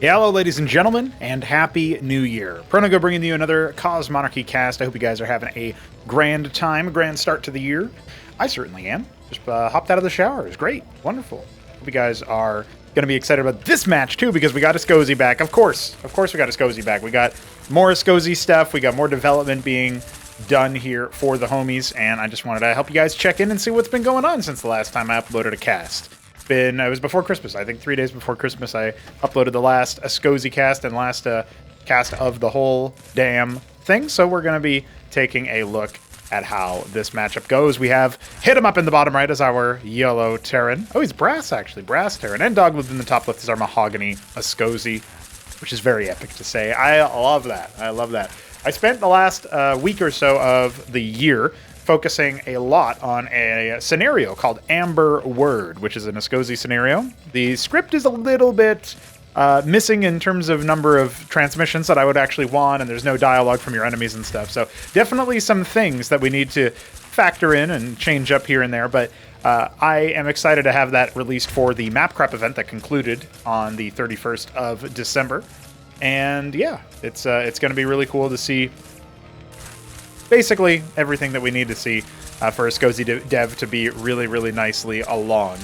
Yeah, hello, ladies and gentlemen, and Happy New Year. Pronogo bringing you another Cause Monarchy cast. I hope you guys are having a grand time, a grand start to the year. I certainly am. Just hopped out of the shower. It was great. Wonderful. Hope you guys are going to be excited about this match, too, because we got Escozi back. Of course we got Escozi back. We got more Escozi stuff. We got more development being done here for the homies, and I just wanted to help you guys check in and see what's been going on since the last time I uploaded a cast. It was before Christmas. I think 3 days before Christmas I uploaded the last Escozi cast and last cast of the whole damn thing. So we're going to be taking a look at how this matchup goes. We have HitEmUp in the bottom right as our yellow Terran. Oh, he's brass, actually. Brass Terran. And Doglived in the top left is our mahogany Escozi, which is very epic to say. I love that. I love that. I spent the last week or so of the year focusing a lot on a scenario called Amber Word, which is an Escozi scenario. The script is a little bit missing in terms of number of transmissions that I would actually want, and there's no dialogue from your enemies and stuff. So definitely some things that we need to factor in and change up here and there, but I am excited to have that released for the map crop event that concluded on the 31st of December. And yeah, it's going to be really cool to see basically everything that we need to see for Escozi dev to be really, really nicely along.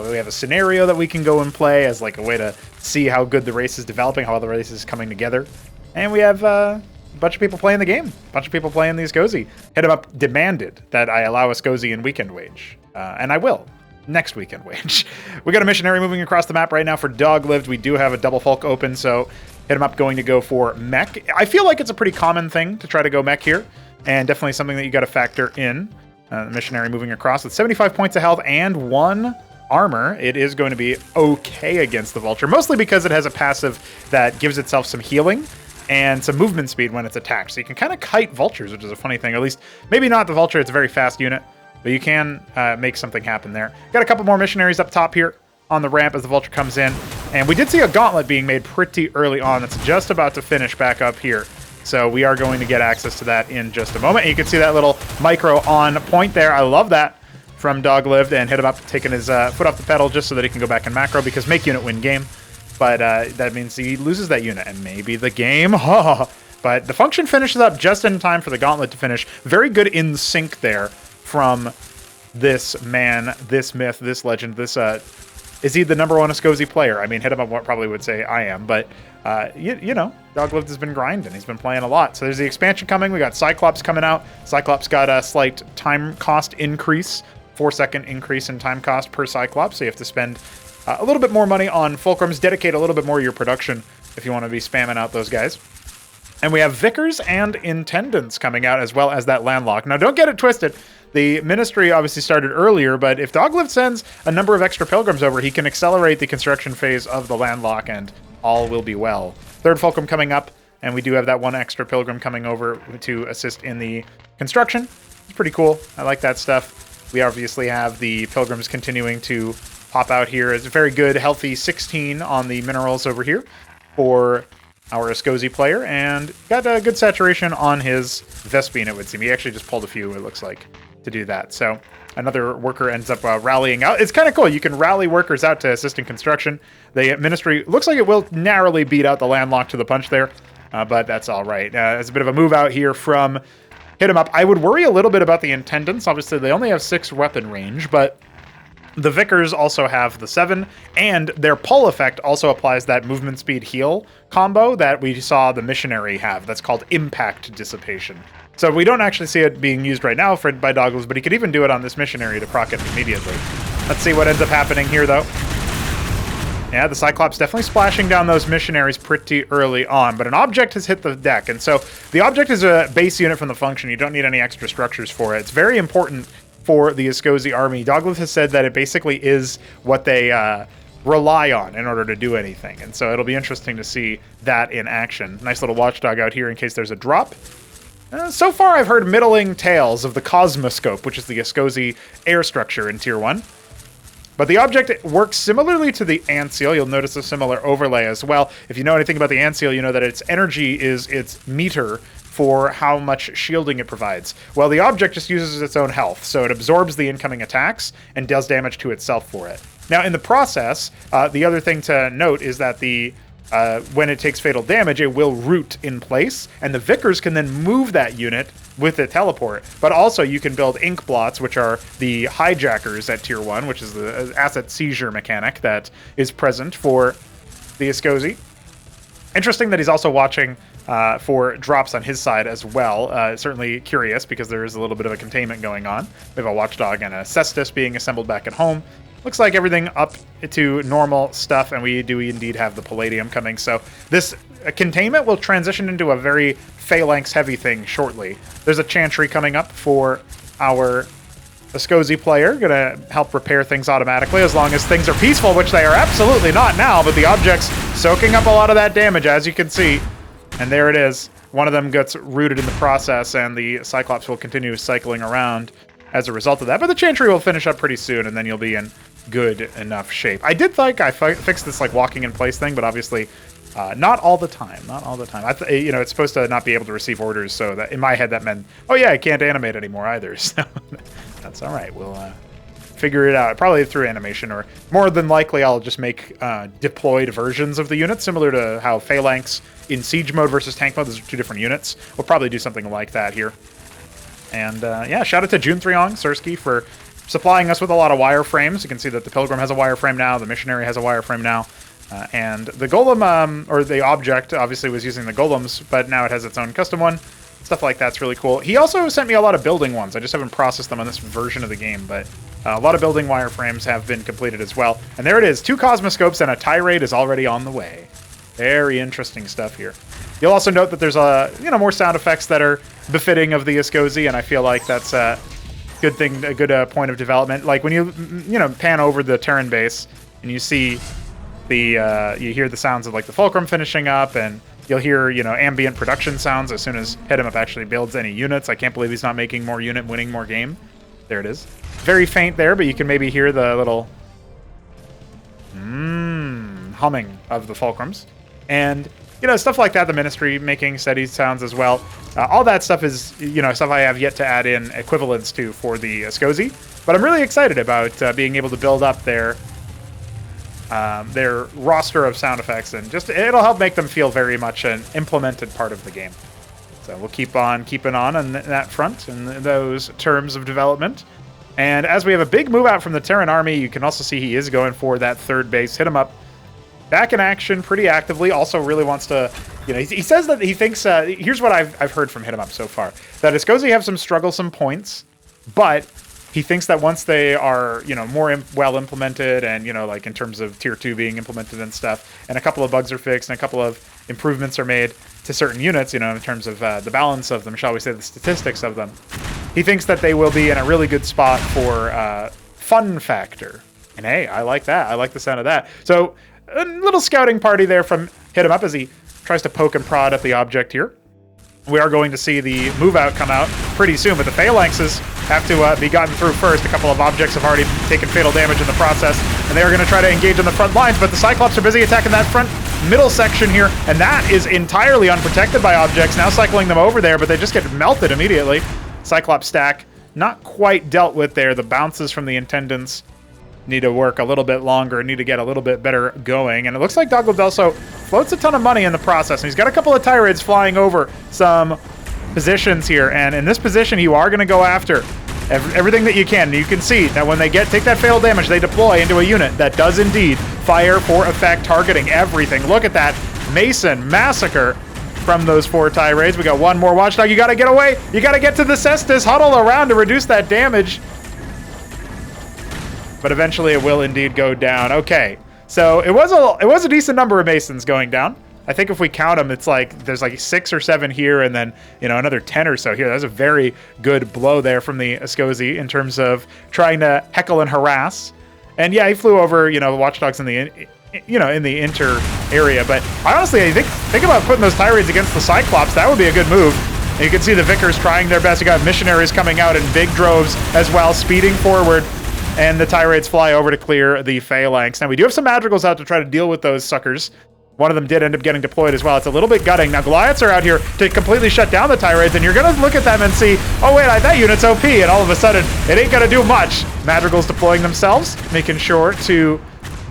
We have a scenario that we can go and play as like a way to see how good the race is developing, how the race is coming together. And we have a bunch of people playing the game, a bunch of people playing the Escozi. HitEmUp demanded that I allow Escozi in weekend wage, and I will. Next weekend wage. We got a missionary moving across the map right now for Doglived. We do have a double Fulk open, so HitEmUp going to go for mech. I feel like it's a pretty common thing to try to go mech here, and definitely something that you got to factor in. The missionary moving across with 75 points of health and 1 armor. It is going to be okay against the vulture, mostly because it has a passive that gives itself some healing and some movement speed when it's attacked. So you can kind of kite vultures, which is a funny thing. Or at least, maybe not the vulture, it's a very fast unit, but you can make something happen there. Got a couple more missionaries up top here on the ramp as the vulture comes in. And we did see a gauntlet being made pretty early on. That's just about to finish back up here. So we are going to get access to that in just a moment. And you can see that little micro on point there. I love that from Doglived, and HitEmUp taking his foot off the pedal just so that he can go back in macro, because make unit win game. But that means he loses that unit and maybe the game. But the function finishes up just in time for the gauntlet to finish. Very good in sync there from this man, this myth, this legend, this is he the #1 Escozi player? I mean, HitEmUp probably would say I am, but you know, Doglived has been grinding. He's been playing a lot. So there's the expansion coming. We got Cyclops coming out. Cyclops got a slight time cost increase, 4-second increase in time cost per Cyclops. So you have to spend a little bit more money on fulcrums, dedicate a little bit more of your production if you want to be spamming out those guys. And we have Vicars and Intendants coming out, as well as that landlock. Now, don't get it twisted. The ministry obviously started earlier, but if Doglived sends a number of extra pilgrims over, he can accelerate the construction phase of the landlock, and all will be well. Third fulcrum coming up, and we do have that 1 extra pilgrim coming over to assist in the construction. It's pretty cool. I like that stuff. We obviously have the pilgrims continuing to pop out here. It's a very good, healthy 16 on the minerals over here for our Escozi player, and got a good saturation on his Vespine, it would seem. He actually just pulled a few, it looks like, to do that. So another worker ends up rallying out. It's kind of cool. You can rally workers out to assist in construction. The ministry looks like it will narrowly beat out the landlock to the punch there, but that's all right. It's a bit of a move out here from HitEmUp. I would worry a little bit about the Intendants. Obviously, they only have 6 weapon range, but the Vicars also have the 7, and their pull effect also applies that movement speed heal combo that we saw the missionary have. That's called impact dissipation. So we don't actually see it being used right now by Doglived, but he could even do it on this missionary to proc it immediately. Let's see what ends up happening here, though. Yeah, the Cyclops definitely splashing down those missionaries pretty early on, but an object has hit the deck, and so the object is a base unit from the function. You don't need any extra structures for it. It's very important for the Escozi army. Doglived has said that it basically is what they rely on in order to do anything, and so it'll be interesting to see that in action. Nice little watchdog out here in case there's a drop. So far, I've heard middling tales of the Cosmoscope, which is the Escozi air structure in Tier 1. But the object works similarly to the Ant Seal. You'll notice a similar overlay as well. If you know anything about the Ant Seal, you know that its energy is its meter for how much shielding it provides. Well, the object just uses its own health, so it absorbs the incoming attacks and does damage to itself for it. Now, in the process, the other thing to note is that the when it takes fatal damage, it will root in place, and the Vickers can then move that unit with the teleport. But also you can build ink blots, which are the hijackers at tier 1, which is the asset seizure mechanic that is present for the Escozi. Interesting that he's also watching for drops on his side as well. Certainly curious, because there is a little bit of a containment going on. We have a Watchdog and a Cestus being assembled back at home. Looks like everything up to normal stuff, and we do indeed have the Palladium coming. So this containment will transition into a very phalanx-heavy thing shortly. There's a Chantry coming up for our Escozi player, gonna help repair things automatically as long as things are peaceful, which they are absolutely not now, but the object's soaking up a lot of that damage, as you can see. And there it is. One of them gets rooted in the process, and the Cyclops will continue cycling around as a result of that. But the Chantry will finish up pretty soon, and then you'll be in good enough shape. I did think I fixed this like walking in place thing, but obviously not all the time. Not all the time. You know, it's supposed to not be able to receive orders, so that in my head that meant, oh yeah, I can't animate anymore either. So that's all right. We'll figure it out, probably through animation, or more than likely I'll just make deployed versions of the units, similar to how Phalanx in siege mode versus tank mode, those are two different units. We'll probably do something like that here. And yeah, shout out to Jun Threong Sersky for supplying us with a lot of wireframes. You can see that the Pilgrim has a wireframe now, the Missionary has a wireframe now, and the Golem, or the object, obviously was using the Golems, but now it has its own custom one. Stuff like that's really cool. He also sent me a lot of building ones. I just haven't processed them on this version of the game, but a lot of building wireframes have been completed as well. And there it is, 2 Cosmoscopes and a Tirade is already on the way. Very interesting stuff here. You'll also note that there's more sound effects that are befitting of the Escozi, and I feel like that's a good thing, a good point of development. Like when you pan over the Terran base and you see the you hear the sounds of like the Fulcrum finishing up, and you'll hear ambient production sounds as soon as HitEmUp actually builds any units. I can't believe he's not making more unit, winning more game. There it is. Very faint there, but you can maybe hear the little humming of the Fulcrums. And stuff like that, the Ministry making steady sounds as well. All that stuff is, stuff I have yet to add in equivalents to for the Escozi. But I'm really excited about being able to build up their roster of sound effects, and just it'll help make them feel very much an implemented part of the game. So we'll keep on keeping on that front and those terms of development. And as we have a big move out from the Terran army, you can also see he is going for that third base. HitEmUp back in action pretty actively. Also really wants to, he says that he thinks, here's what I've heard from HitEmUp so far, that Escozi have some strugglesome points, but he thinks that once they are, more well implemented, and, like in terms of tier 2 being implemented and stuff, and a couple of bugs are fixed and a couple of improvements are made to certain units, in terms of the balance of them, shall we say, the statistics of them, he thinks that they will be in a really good spot for fun factor. And hey, I like that. I like the sound of that. So a little scouting party there from HitEmUp as he tries to poke and prod at the object here. We are going to see the move out come out pretty soon, but the Phalanxes have to be gotten through first. A couple of objects have already taken fatal damage in the process, and they are going to try to engage on the front lines, but the Cyclops are busy attacking that front middle section here, and that is entirely unprotected by objects, now cycling them over there, but they just get melted immediately. Cyclops stack not quite dealt with there. The bounces from the Intendants need to work a little bit longer, need to get a little bit better going. And it looks like Doglived also floats a ton of money in the process. And he's got a couple of Tirades flying over some positions here. And in this position, you are going to go after everything that you can. And you can see that when they take that fatal damage, they deploy into a unit that does indeed fire for effect, targeting everything. Look at that Mason massacre from those 4 Tirades. We got one more Watchdog. You got to get away. You got to get to the Cestus. Huddle around to reduce that damage. But eventually it will indeed go down. Okay, so it was a decent number of Masons going down. I think if we count them, it's like there's like 6 or 7 here, and then another 10 or so here. That's a very good blow there from the Escozi in terms of trying to heckle and harass. And yeah, he flew over Watchdogs in the in the inter area. But I honestly think about putting those Tirades against the Cyclops. That would be a good move. And you can see the Vickers trying their best. You got Missionaries coming out in big droves as well, speeding forward. And the Tirades fly over to clear the Phalanx. Now, we do have some Madrigals out to try to deal with those suckers. One of them did end up getting deployed as well. It's a little bit gutting. Now, Goliaths are out here to completely shut down the Tirades, and you're going to look at them and see, oh, wait, that unit's OP, and all of a sudden, it ain't going to do much. Madrigals deploying themselves, making sure to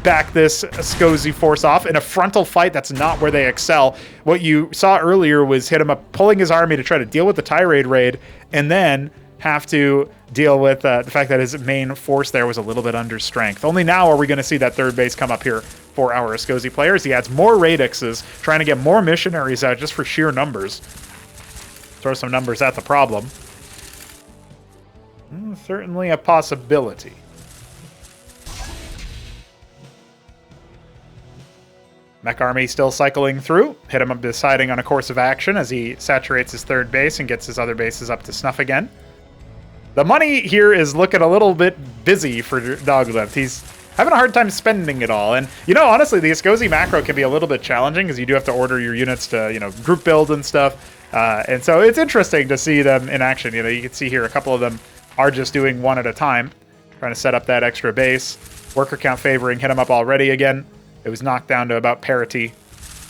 back this Escozi force off in a frontal fight. That's not where they excel. What you saw earlier was HitEmUp pulling his army to try to deal with the tirade raid, and then have to deal with the fact that his main force there was a little bit under strength. Only now are we going to see that third base come up here for our Escozi players. He adds more radixes, trying to get more missionaries out just for sheer numbers. Throw some numbers at the problem. Certainly a possibility. Mech army still cycling through. HitEmUp deciding on a course of action as he saturates his third base and gets his other bases up to snuff again. The money here is looking a little bit busy for Doglived. He's having a hard time spending it all. And, you know, honestly, the Escozi macro can be a little bit challenging because you do have to order your units to, you know, group build and stuff. And so it's interesting to see them in action. You know, you can see here a couple of them are just doing one at a time, trying to set up that extra base. Worker count favoring HitEmUp already again. It was knocked down to about parity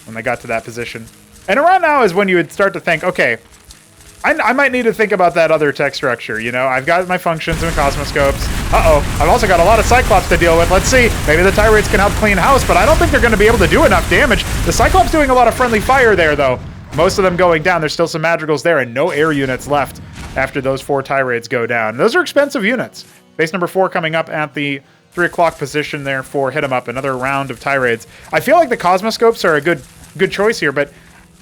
when they got to that position. And around now is when you would start to think, okay, I might need to think about that other tech structure. You know, I've got my functions and cosmoscopes. I've also got a lot of Cyclops to deal with. Let's see. Maybe the Tirades can help clean house, but I don't think they're going to be able to do enough damage. The Cyclops doing a lot of friendly fire there, though. Most of them going down. There's still some madrigals there and no air units left after those 4 Tirades go down. Those are expensive units. Base number 4 coming up at the 3 o'clock position there for HitEmUp. Another round of Tirades. I feel like the cosmoscopes are a good choice here, but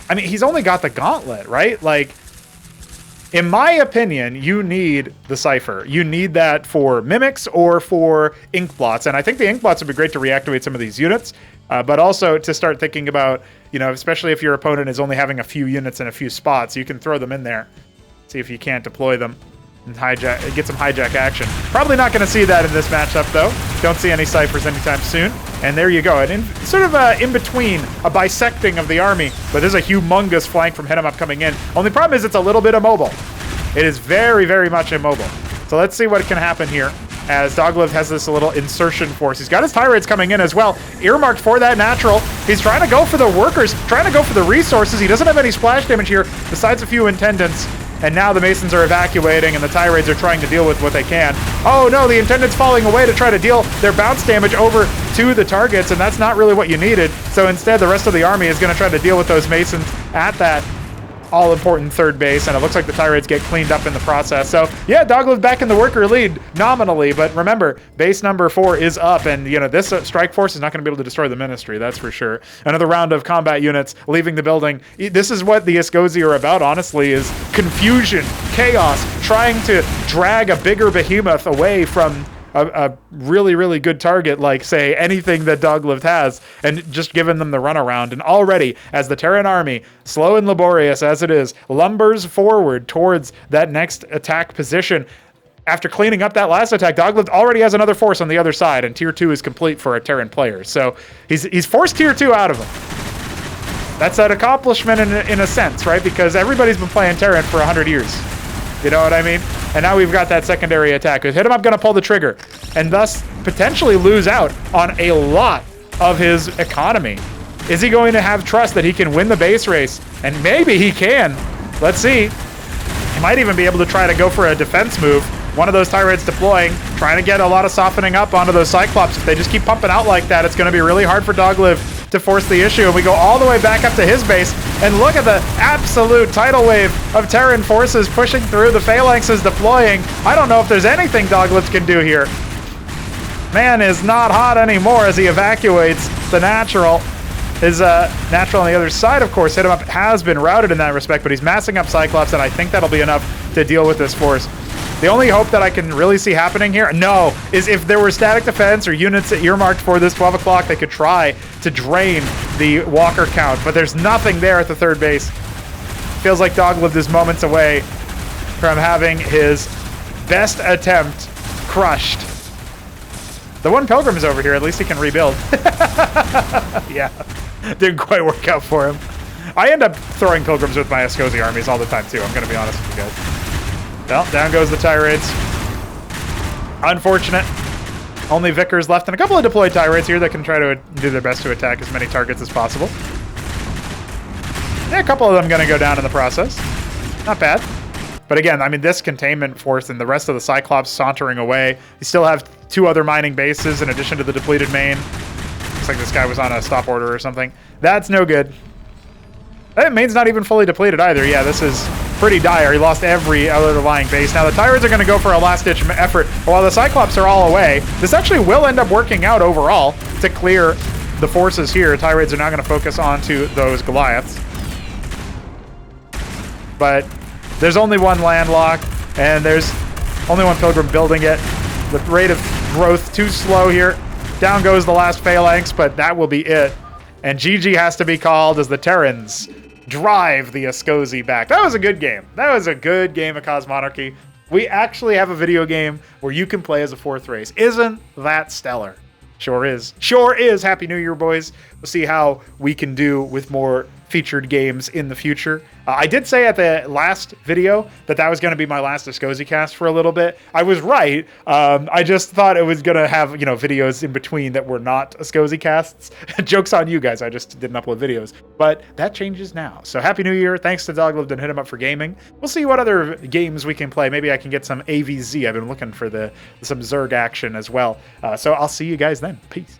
I mean, he's only got the gauntlet, right? Like, in my opinion, you need the Cypher. You need that for mimics or for ink blots. And I think the ink blots would be great to reactivate some of these units, but also to start thinking about, you know, especially if your opponent is only having a few units in a few spots, you can throw them in there, see if you can't deploy them and get some hijack action. Probably not going to see that in this matchup, though. Don't see any Cyphers anytime soon. And there you go. And sort of in between, a bisecting of the army. But there's a humongous flank from HitEmUp coming in. Only problem is it's a little bit immobile. It is very, very much immobile. So let's see what can happen here as Doglived has this little insertion force. He's got his Tirades coming in as well. Earmarked for that natural. He's trying to go for the workers, trying to go for the resources. He doesn't have any splash damage here besides a few Intendants. And now the Masons are evacuating and the Tirades are trying to deal with what they can. Oh no, the Intendant's falling away to try to deal their bounce damage over to the targets, and that's not really what you needed. So instead, the rest of the army is going to try to deal with those Masons at that all-important third base, and it looks like the Tirades get cleaned up in the process. So yeah, Doglived back in the worker lead nominally, but remember, base number 4 is up, and you know, this strike force is not going to be able to destroy the Ministry, that's for sure. Another round of combat units leaving the building. This is what the Escozi are about, honestly, is confusion, chaos, trying to drag a bigger behemoth away from a really, really good target, like, say, anything that Doglived has, and just giving them the runaround. And already, as the Terran army, slow and laborious as it is, lumbers forward towards that next attack position, after cleaning up that last attack, Doglived already has another force on the other side, and Tier 2 is complete for a Terran player. So he's forced Tier 2 out of him. That's an accomplishment in a sense, right? Because everybody's been playing Terran for 100 years. You know what I mean? And now we've got that secondary attack. Is HitEmUp going to pull the trigger and thus potentially lose out on a lot of his economy? Is he going to have trust that he can win the base race? And maybe he can. Let's see. He might even be able to try to go for a defense move. One of those Tirades deploying, trying to get a lot of softening up onto those Cyclops. If they just keep pumping out like that, it's going to be really hard for Doglived to force the issue. And we go all the way back up to his base, and look at the absolute tidal wave of Terran forces pushing through. The Phalanx is deploying. I don't know if there's anything Doglived can do here. Man is not hot anymore as he evacuates the natural. His natural on the other side, of course, HitEmUp has been routed in that respect, but he's massing up Cyclops, and I think that'll be enough to deal with this force. The only hope that I can really see happening here, is if there were static defense or units earmarked for this 12 o'clock, they could try to drain the walker count, but there's nothing there at the third base. Feels like Doglived is moments away from having his best attempt crushed. The one Pilgrim is over here, at least he can rebuild. Yeah, didn't quite work out for him. I end up throwing Pilgrims with my Escozi armies all the time too, I'm going to be honest with you guys. Well, down goes the Tirades. Unfortunate. Only Vicars left, and a couple of deployed Tirades here that can try to do their best to attack as many targets as possible. Yeah, a couple of them going to go down in the process. Not bad. But again, I mean, this containment force and the rest of the Cyclops sauntering away. You still have 2 other mining bases in addition to the depleted main. Looks like this guy was on a stop order or something. That's no good. That main's not even fully depleted either. Yeah, this is pretty dire. He lost every underlying base. Now the Tyrants are going to go for a last-ditch effort. While the Cyclops are all away, this actually will end up working out overall to clear the forces here. Tirades are now going to focus onto those Goliaths. But there's only one landlock, and there's only one Pilgrim building it. The rate of growth too slow here. Down goes the last Phalanx, but that will be it. And GG has to be called as the Terrans drive the Escozi back. That was a good game. That was a good game of Cosmonarchy. We actually have a video game where you can play as a 4th race. Isn't that stellar? Sure is. Sure is. Happy New Year, boys. We'll see how we can do with more featured games in the future. I did say at the last video that that was going to be my last Escozi cast for a little bit. I was right. I just thought it was going to have, you know, videos in between that were not Escozi casts. Joke's on you guys. I just didn't upload videos. But that changes now. So Happy New Year. Thanks to Doglived and HitEmUp for gaming. We'll see what other games we can play. Maybe I can get some AVZ. I've been looking for some Zerg action as well. So I'll see you guys then. Peace.